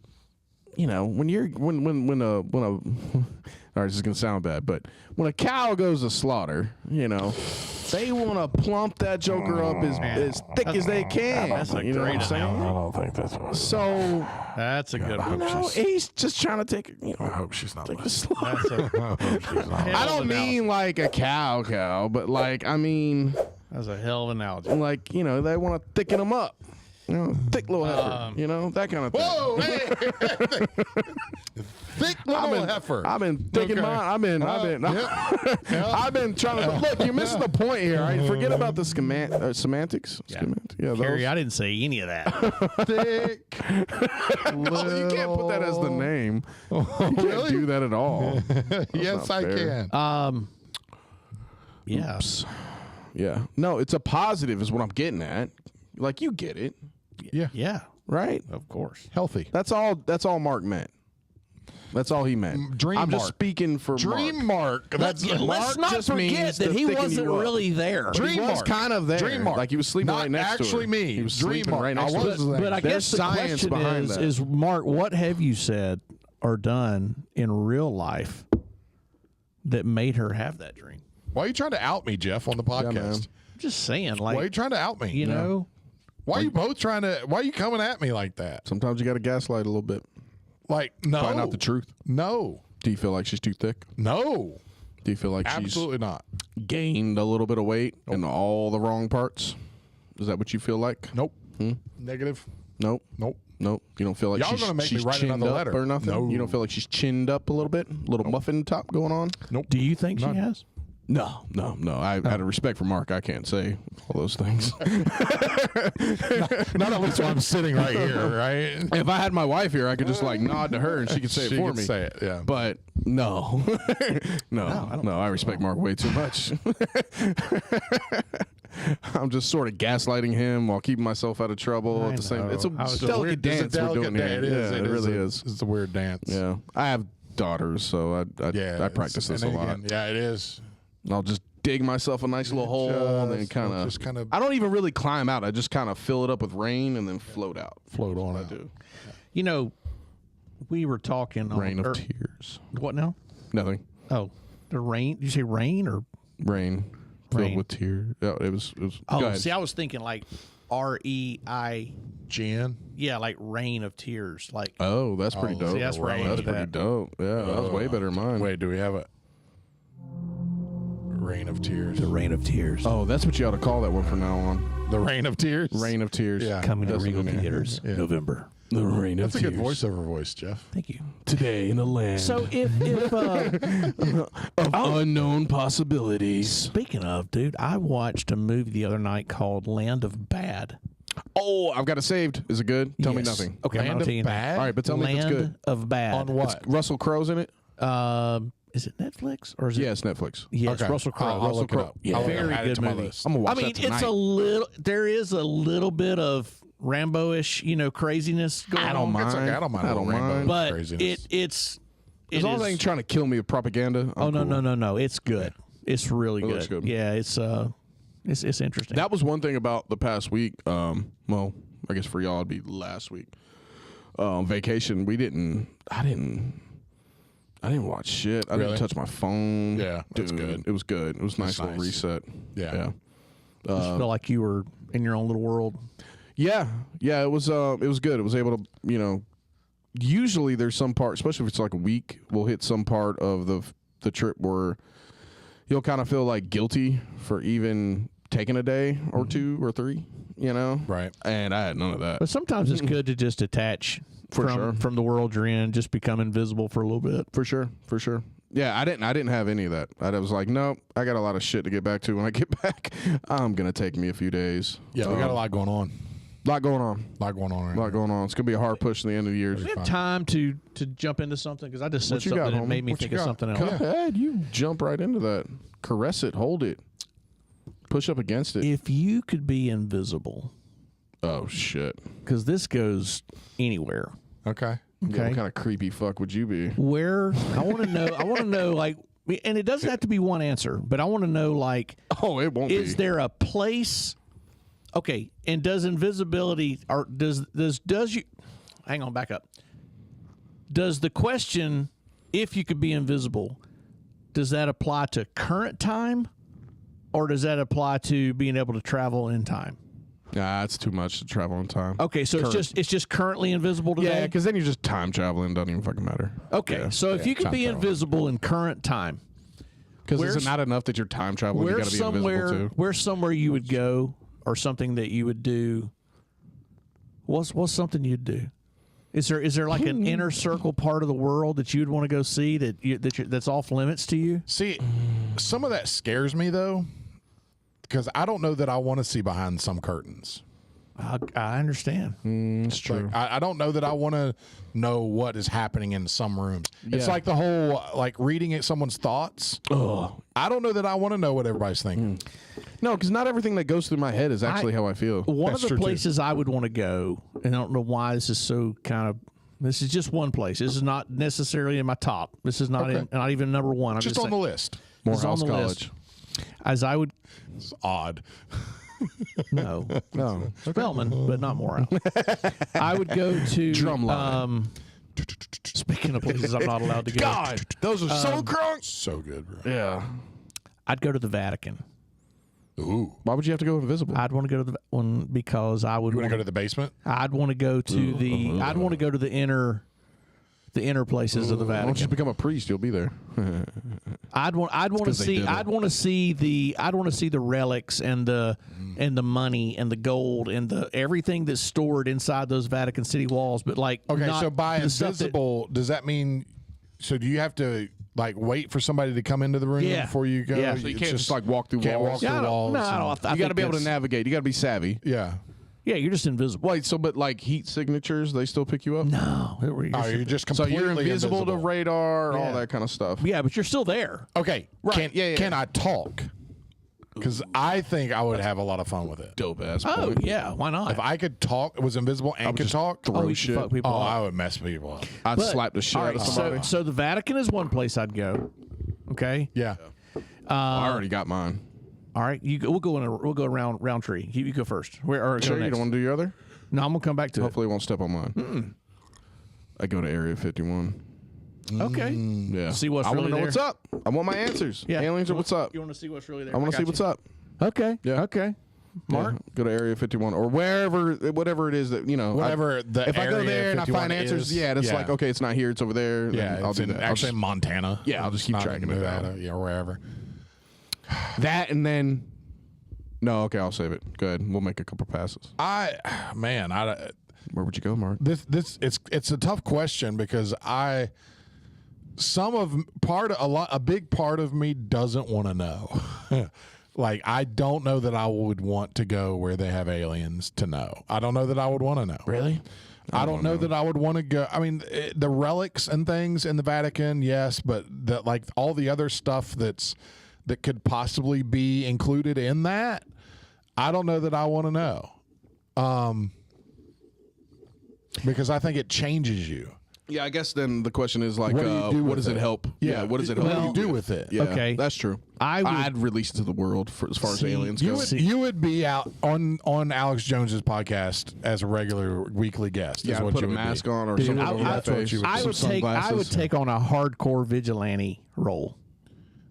you know, when a all right, this is gonna sound bad, but when a cow goes to slaughter, you know, they want to plump that joker up as thick as they can. That's a you know great what I'm saying? I don't think that's what. So That's a good one. no, he's just trying to take, you I know, hope she's not take a listening. slaughter. That's a, I hope she's not. I don't mean like a cow, but like I mean that's a hell of an analogy. like, you know, they want to thicken them up. You know, thick little heifer, you know, that kind of thing. Whoa, hey! Thick little heifer. I've been thinking Okay. I've been I've been trying to look. You're missing the point here. Right? Forget about the semantics. Yeah. Yeah, Carrie, those. I didn't say any of that. Thick. Oh, you can't put that as the name. You can't do that at all. Yes, not I fair. can. Yeah. Yeah, no, it's a positive, is what I'm getting at. Like you get it, Yeah. right? Of course. Healthy. That's all Mark meant. That's all he meant. Dream I'm just Mark. speaking for Dream Mark. Mark. That's Let's Mark not just forget means that to he thicken wasn't you up. really there. But he Dream was Mark. kind of there. Dream Mark. Like he was sleeping Not right next to her. actually me. He was Dream sleeping Mark. right next I to was her. there. But I There's guess the science question behind that. is, Mark, what have you said or done in real life that made her have that dream? Why are you trying to out me, Jeff, on the podcast? man. I'm just saying, Why are you like, trying to out me? you know, Why are you both trying to? Why are you coming at me like that? Sometimes you got to gaslight a little bit. Like, no. Find out the truth. No. Do you feel like she's too thick? No. Do you feel like Absolutely not. she's gained a little bit of weight in all the wrong parts? Is that what you feel like? Nope. Negative. Nope. Nope. Nope. You don't feel like Y'all she's, gonna make me she's write chinned another up letter. or nothing? No. You don't feel like she's chinned up a little bit? A little muffin top going on? Nope. do you think she has? No. I out of respect for Mark, I can't say all those things. Not at least when I'm sitting right here, right? If I had my wife here, I could just like nod to her and she could say She it for could me. say it, yeah. But no. no, I respect Mark way too much. I'm just sort of gaslighting him while keeping myself out of trouble at the same. It's a delicate dance we're doing here. It is. Yeah, it really is. It's a weird dance. Yeah, I have daughters, so I practice this a and lot. again, yeah, it is. I'll just dig myself a nice little hole and then Just kind of I don't even really climb out. I just kind of fill it up with rain and then float out. float on. I do. You know, we were talking Rain on of tears. what now? Nothing. Oh, the rain. Did you say rain or? Rain filled Rain. with tears. Oh, it was. Go Oh, ahead. see, I was thinking like REI. Gin. Yeah, like rain of tears. Like, Oh, that's pretty dope. see, that's where I That's went with pretty that. dope. Yeah, that was way better than mine. Wait, do we have a rain of tears? the rain of tears. Oh, that's what you ought to call that one from now on. The rain of tears. Rain of tears. Yeah. Coming to That's Regal what it is. Theaters, November. The rain That's of a tears. good voiceover voice, Jeff. Thank you. Today in the land So if of unknown possibilities. speaking of, dude, I watched a movie the other night called Land of Bad. Oh, I've got it saved. Is it good? Tell me Yes. nothing. Okay, I'm Land not of tell you Bad? All right, but tell me if it's Land good. of Bad. On what? Russell Crowe's in it? Is it Netflix or is it? Yeah, it's Netflix. Yes, Okay. Russell Crowe. I'll look it up. Yeah, I'll very add it good to my movie. list. I'm gonna watch I mean, that tonight. it's a little. There is a little bit of Rambo-ish, craziness going I don't on. mind. It's okay. I don't mind. I don't rainbow mind. But craziness. it's As long as they ain't trying to kill me with propaganda. Oh I'm no, cool. no! It's good. It's really It good. looks good. Yeah, it's interesting. That was one thing about the past week. Well, I guess for y'all it'd be last week. Vacation. I didn't watch shit. I Really? didn't touch my phone. Yeah, that's Dude, good. It was good. It was a nice little nice. reset. Yeah. Just felt like you were in your own little world. Yeah. It was good. It was able to, usually there's some part, especially if it's like a week, we'll hit some part of the trip where you'll kind of feel like guilty for even taking a day or two or three, Right. And I had none of that. But sometimes it's good to just detach from the world you're in, just become invisible for a little bit. For sure. Yeah, I didn't have any of that. I was like, nope, I got a lot of shit to get back to when I get back. I'm gonna take me a few days. Yeah, we got a lot going on. lot going on. Right A lot going on. It's gonna be a hard push to the end of the year. Do we have time to jump into something? Because I just said What you something got, that homie? made me What you think of got? something else. Go ahead, you jump right into that. Caress it, hold it, push up against it. If you could be invisible, Oh shit. because this goes anywhere. Okay. Yeah, Okay. what kind of creepy fuck would you be? Where I want to know, like, and it doesn't have to be one answer, but I want to know, like, Oh, it won't is be. there a place? Okay, and does invisibility or does you? Hang on, back up. Does the question, if you could be invisible, does that apply to current time, or does that apply to being able to travel in time? Nah, it's too much to travel in time. Okay, so it's just currently invisible today. Yeah, because then you're just time traveling. Doesn't even fucking matter. Okay, Yeah. so if you could be invisible in current time, Because is it not enough that you're time traveling? You got to be invisible too. Where's somewhere you would go, or something that you would do? What's something you'd do? Is there like an inner circle part of the world that you'd want to go see that's off limits to you? See, some of that scares me though, because I don't know that I want to see behind some curtains. I understand. It's true. Like, I don't know that I want to know what is happening in some rooms. It's Yeah. like the whole like reading at someone's thoughts. I don't know that I want to know what everybody's thinking. No, because not everything that goes through my head is actually how I feel. One That's of the true, too. places I would want to go, and I don't know why this is so kind of. This is just one place. This is not necessarily in my top. This is not not even number one. I'm Just on the list. Morehouse on the College. As I would It's odd. no No. Spelman, but not Morehouse. I would go to Drumline. Speaking of places I'm not allowed to go, God, those are so crunk. So good, bro. Yeah. I'd go to the Vatican. Ooh. Why would you have to go invisible? I'd want to go to the one because I would You want to want go to the basement? I'd want to go to the. I'd want to go to the inner places of the Why don't you Vatican. just become a priest? You'll be there. I'd want to 'cause they see. did it. I'd want to see the relics and the money and the gold and the everything that's stored inside those Vatican City walls. But like, Okay, not so by the stuff that- invisible, does that mean? So do you have to like wait for somebody to come into the room Yeah. before you go? Yeah. So you It's can't just like walk through can't walls. walk through Yeah, I don't- walls. no, I don't- and- I You got to think be able to that's- navigate. You got to be savvy. yeah. Yeah, you're just invisible. Wait, so but like heat signatures, they still pick you up? No, Oh, you're just So completely you're invisible to radar, Yeah. all that kind of stuff. yeah, but you're still there. Okay. Right, yeah. Can I talk? Because I think I would have a lot of fun with it. Dope ass. Oh boy. yeah, why not? If I could talk, was invisible and could talk, throw oh, you shit. can fuck people oh, up. I would mess people up. I'd But- slap the shit all out right, of somebody. so the Vatican is one place I'd go. Okay. Yeah. I already got mine. All right. We'll go around round tree. You go first. Where? Or Sure, go you next. don't want to do your other? No, I'm gonna come back to Hopefully, it won't step on mine. I go to Area 51. it. Okay. Yeah. See what's I want really to know there? what's up. I want my answers. Yeah. Aliens are what's up. You want to see what's really there? I want to see what's up. Okay. Yeah. Okay. Mark. Yeah. Go to Area 51 or whatever it is that Whatever the if I go Area there and I 51 find answers, is, and it's like okay, it's not here, it's over there. Then Yeah, I'll it's do in, that. actually I'll in Montana. Yeah, I'll just It's keep not tracking in it down. Nevada, yeah, wherever. that and then. No, okay, I'll save it. Go ahead. We'll make a couple passes. Where would you go, Mark? It's a tough question because a big part of me doesn't want to know. Like I don't know that I would want to go where they have aliens to know. I don't know that I would want to know. Really? I don't know that I would want to go. I mean, the relics and things in the Vatican, yes, but like all the other stuff that could possibly be included in that, I don't know that I want to know. Because I think it changes you. Yeah, I guess then the question is like, What do you do what with does it it? help? Yeah, what does it help? what do you you do with? with it? Yeah, Okay. that's true. I'd release it to the world as far as See, aliens You go. would, you would be out on Alex Jones's podcast as a regular weekly guest. Yeah, is I'd what put you a would mask be. on or Dude, something I- over my that's what face. you would I Some would take. I would sunglasses. take on a hardcore vigilante role.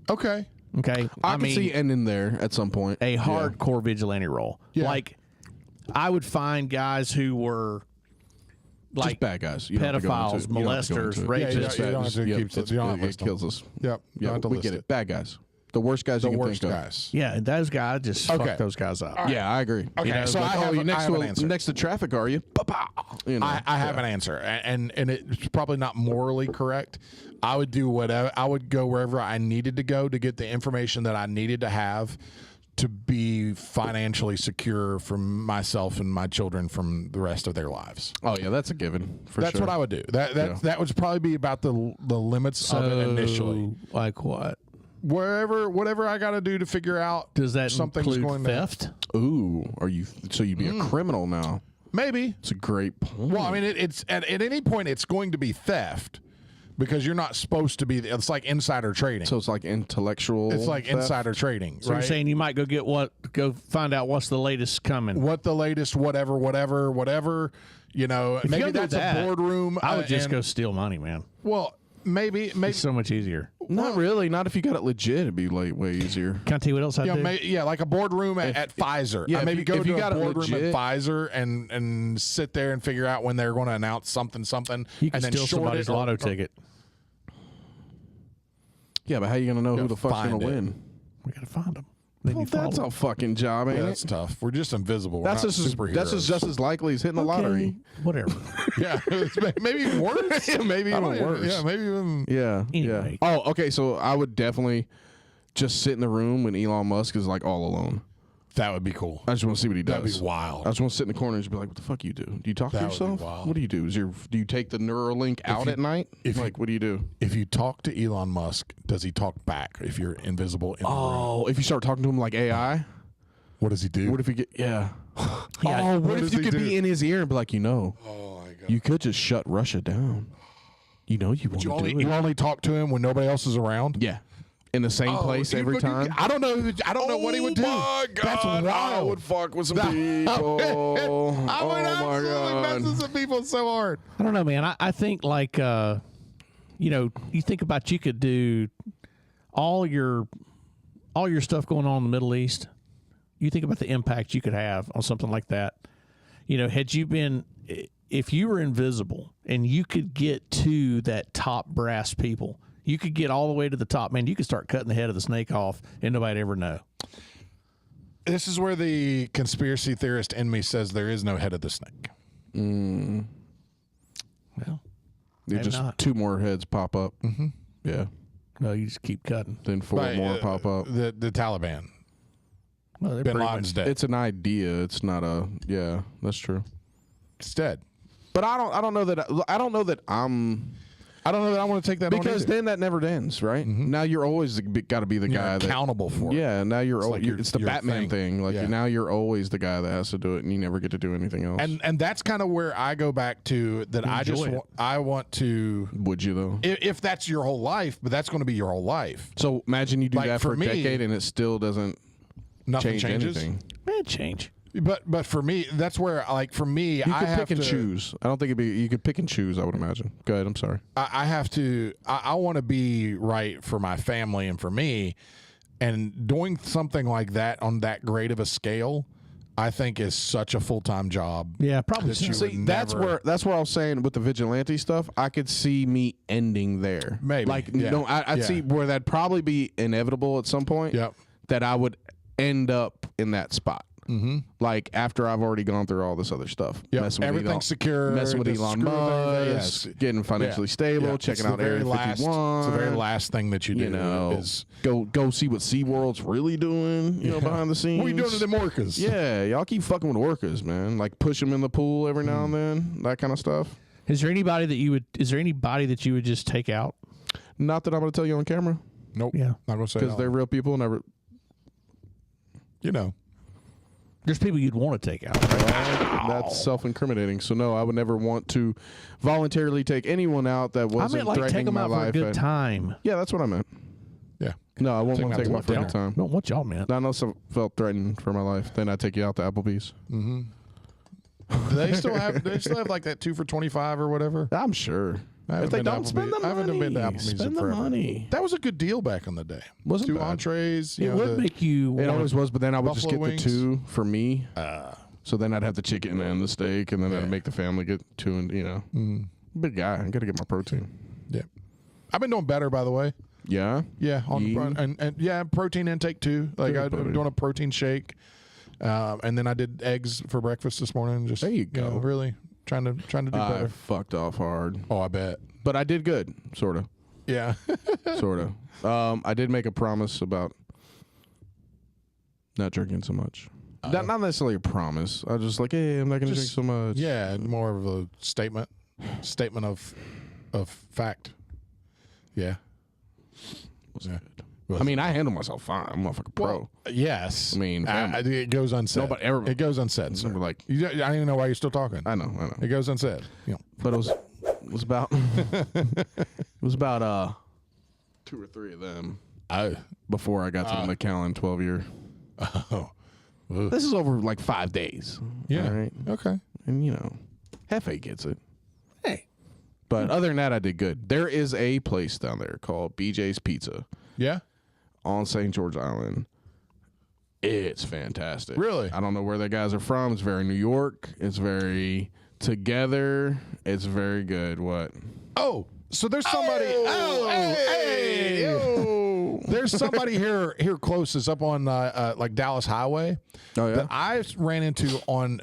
Okay. Okay. I can see ending there at some point. a hardcore vigilante role. Yeah. Like, I would find guys who were Just like bad guys. You don't have to go pedophiles, into it. You don't have to go molesters, into it. rapists. Yeah, you don't have to Yep, keep- it's- you don't have to it list them. kills us. Yep. You Yeah, don't have to we list get it. it. Bad guys. The worst guys The you can worst think guys. Yeah, those guys just Okay. fuck those guys up. of. Yeah, I agree. Okay, You know, so like, I have, you're I next have to an answer. next to traffic, are you? You know, I have an answer, and it's probably not morally correct. I would do whatever. I would go wherever I needed to go to get the information that I needed to have to be financially secure for myself and my children from the rest of their lives. Oh yeah, that's a given. For That's sure. what I would do. That would probably be about the limits of it initially. Like what? Whatever I got to do to figure out Does that something's include going theft? Ooh, are you? So you'd be a criminal now? Maybe. It's a great point. Well, I mean, it's at any point it's going to be theft because you're not supposed to be. It's like insider trading. So it's like intellectual. It's like theft? insider trading. So you're saying you might go find out what's the latest coming. What the latest, whatever. You know, If maybe you go do that's that, a boardroom. I would just and- go steal money, man. Well, maybe. It's so much easier. Not really. Not if you got it legit. It'd be like way easier. Can I tell you what else I do? Yeah, like a boardroom at Pfizer. yeah, Maybe go if to you a got it boardroom legit- at Pfizer and sit there and figure out when they're going to announce something, You can and then steal short somebody's it or- lotto ticket. Yeah, but how you gonna know who gotta the fuck's gonna find it. win? We gotta find them. Then Well, you follow that's a fucking job, ain't Yeah, it? that's tough. We're just invisible. We're That's not just superheroes. just as likely as hitting the lottery. Whatever. Yeah, it's maybe even worse. Yeah, maybe I even don't even- worse. Yeah, maybe even. Yeah. Anyway. Yeah. Oh, okay. So I would definitely just sit in the room when Elon Musk is like all alone. That would be cool. I just want to see what he does. That'd be wild. I just want to sit in the corner and just be like, "What the fuck you do? Do you talk to That would be yourself? wild. What do you do? Do you take the Neuralink out you- at night? if you- Like, what do you do? If you talk to Elon Musk, does he talk back? If you're invisible in the room, Oh, if you start talking to him like AI, what does he do? what if you get Yeah. Oh, what what if does you he could do? be in his ear and be like, oh my god! you could just shut Russia down. You know you want to do You it. only talk to him when nobody else is around. Yeah. In the same place every time. I don't know. I don't know what he would do. My God, That's wild. I would fuck with some people. I would absolutely mess with some people so hard. I don't know, man. I think like you think about you could do all your stuff going on in the Middle East. You think about the impact you could have on something like that. You know, if you were invisible and you could get to that top brass people, you could get all the way to the top, man. You could start cutting the head of the snake off and nobody ever know. This is where the conspiracy theorist in me says there is no head of the snake. Well, You maybe just not. 2 more heads pop up. Mm-hmm. Yeah. No, you just keep cutting. Then 4 more pop up. The Taliban. Well, they're Bin pretty Laden's much- dead. It's an idea. It's not a. Yeah, that's true. It's dead. But I don't know that I don't know that I want to take that because on either. then that never ends, right? Now you're always got to be the You're guy that. accountable for it. Yeah, now you're. like It's the your Batman thing. Like Yeah. now you're always the guy that has to do it, and you never get to do anything else. And that's kind of where I go back to that. I want to. would you though? If that's your whole life, but that's going to be your whole life. So imagine you do Like, that for for a me, decade, and it still doesn't Nothing change changes. anything. change. But for me, that's where for me, You I could have pick and to choose. I don't think it'd be. You could pick and choose. I would imagine. Go ahead. I'm sorry. I have to. I want to be right for my family and for me, and doing something like that on that great of a scale, I think is such a full-time job. Yeah, probably. that you So. would See, that's never- where I was saying with the vigilante stuff. I could see me ending there. Maybe, like yeah. no, I'd Yeah. see where that'd probably be inevitable at some point. Yep. That I would end up in that spot. Mm-hmm. Like after I've already gone through all this other stuff. Yep. Messing with Everything's Elon, secure. messing with just Elon screw everything. Musk, Yes. getting financially stable, Yeah. checking It's the out very Area last- 51. It's the very last thing that you do. You know, is go see what SeaWorld's really doing. You know, behind the scenes. what are you doing to them orcas? Yeah, y'all keep fucking with orcas, man. Like push them in the pool every now and then, that kind of stuff. Is there anybody that you would just take out? Not that I'm going to tell you on camera, Nope. Yeah. Not gonna say because that. they're real people. Never. You know. There's people you'd want to take out. Right? That's self-incriminating. So no, I would never want to voluntarily take anyone out that I wasn't meant like threatening take them my out for a life. good time. Yeah, that's what I meant. Yeah. No, I won't Take want to them out take to them what out for a dinner? good time. No, what y'all meant. Not unless I felt threatened for my life. Then I'd take you out to Applebee's. Do they still have like that 2 for $25 or whatever? I'm sure. I haven't If they been to don't spend the Applebee's. money, I haven't been to Applebee's in spend the forever. money. That was a good deal back in the day. Wasn't 2 bad. entrees. You It know, would make you. It want- always was, but then I would just Buffalo get wings? the 2 for me. So then I'd have the chicken and the steak, and then I'd make the family get 2, and big guy. I got to get my protein. Yeah. I've been doing better, by the way. Yeah. Yeah, on Yeah. and yeah, protein intake too. Like Good, I'm buddy. doing a protein shake, and then I did eggs for breakfast this morning. Just There you know, go. really trying to do I better. fucked off hard, Oh, I bet. but I did good, sort of. Yeah. Sort of. I did make a promise about not drinking so much. Not necessarily a promise. I was just like, hey, I'm not going to drink Just- so much. Yeah, more of a statement of fact. Yeah. Yeah. I mean, I handle myself fine. I'm a fucking pro. Yes. I mean, it goes unsaid. Nobody ever- It goes unsaid. Sir. Like- I don't even know why you're still talking. I know. It goes unsaid. You know. But it was about was about 2 or 3 of them before I got to the McAllen 12-year. Oh. This is over like 5 days. Yeah. All right. Okay. And, you know, Hefe gets it. Hey. But other than that, I did good. There is a place down there called BJ's Pizza Yeah. on St. George Island. It's fantastic. Really? I don't know where the guys are from. It's very New York. It's very together. It's very good. What? Oh, so there's somebody. There's somebody here close. Is up on like Dallas Highway. Oh, yeah? That I ran into on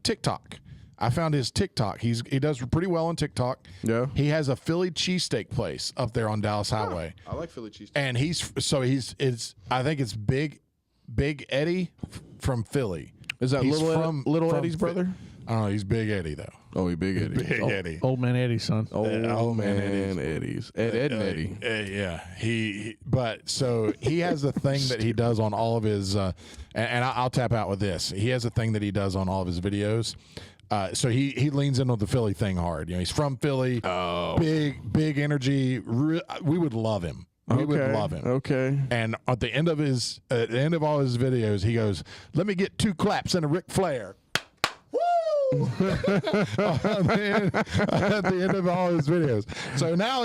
TikTok. I found his TikTok. He does pretty well on TikTok. Yeah. He has a Philly cheesesteak place up there on Dallas Highway. I like Philly cheese. And I think it's Big Eddie from Philly. Is that He's Little Eddie's brother? I don't know. He's Big Eddie though. Oh, he Big Eddie. Big Eddie. Old man Eddie's son. Old man Eddie's. Ed and Eddie. Yeah, but so he has a thing that he does on all of his, and I'll tap out with this. He has a thing that he does on all of his videos. So he leans in on the Philly thing hard. You know, he's from Philly. Oh. Big energy. We would love him. We would love him. Okay. And at the end of all his videos, he goes, "Let me get 2 claps and a Ric Flair." Woo! at the end of all his videos. So now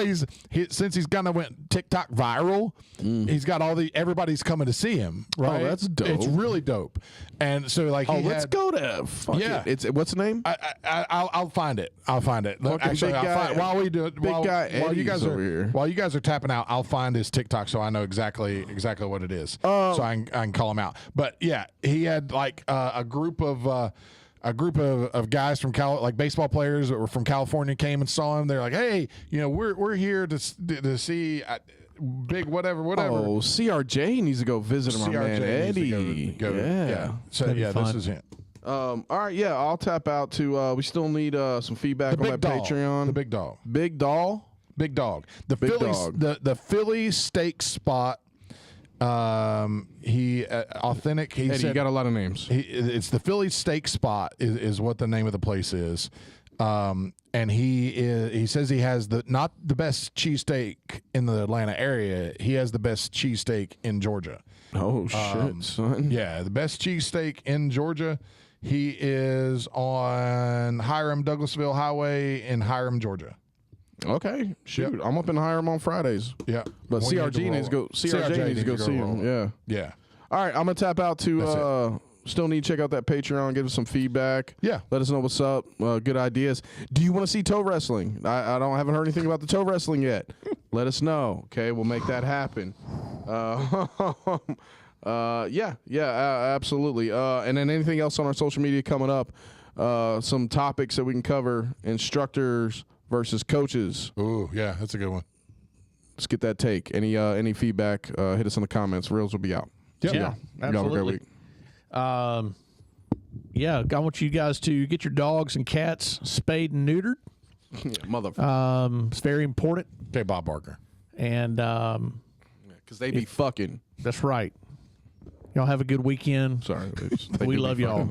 since he's kind of went TikTok viral, he's got everybody's coming to see him. Right? Oh, that's dope. It's really dope. And so like, let's go to what's the name? I'll find it. Okay, Actually, big guy, while we do it, big guy while you guys are tapping out, I'll find his TikTok so I know exactly what it is. So I can call him out. But yeah, he had like a group of guys from like baseball players that were from California came and saw him. They're like, "Hey, you know, we're here to see big whatever." Oh, CRJ needs to go visit my man Eddie. Yeah. So That'd be fun. this is him. All right, yeah, I'll tap out to. We still need some feedback on that Patreon. The big dog. Big doll. Big dog. The Big Philly dog. the Philly steak spot. He authentic. He Eddie, said you got a lot of names. it's the Philly steak spot is what the name of the place is. And he says he has not the best cheesesteak in the Atlanta area. He has the best cheesesteak in Georgia. Oh shit, son. Yeah, the best cheesesteak in Georgia. He is on Hiram Douglasville Highway in Hiram, Georgia. Okay, shoot, I'm up in Hiram on Fridays. Yeah, But CRJ needs to go. CRJ needs to go see him. Yeah. Yeah. All right, I'm gonna tap out to. Still need to check out that Patreon. Give us some feedback. Yeah. Let us know what's up. Good ideas. Do you want to see toe wrestling? I haven't heard anything about the toe wrestling yet. Let us know. Okay, we'll make that happen. Absolutely. And then anything else on our social media coming up? Some topics that we can cover. Instructors versus coaches. Ooh, yeah, that's a good one. Let's get that take. Any feedback? Hit us in the comments. Reels will be out. Yep. Yeah, Y'all have a absolutely. great week. Yeah, I want you guys to get your dogs and cats spayed and neutered. Yeah, motherfucker. It's very important. Okay, Bob Barker. And Because they be fucking. that's right. Y'all have a good weekend. Sorry. We love y'all.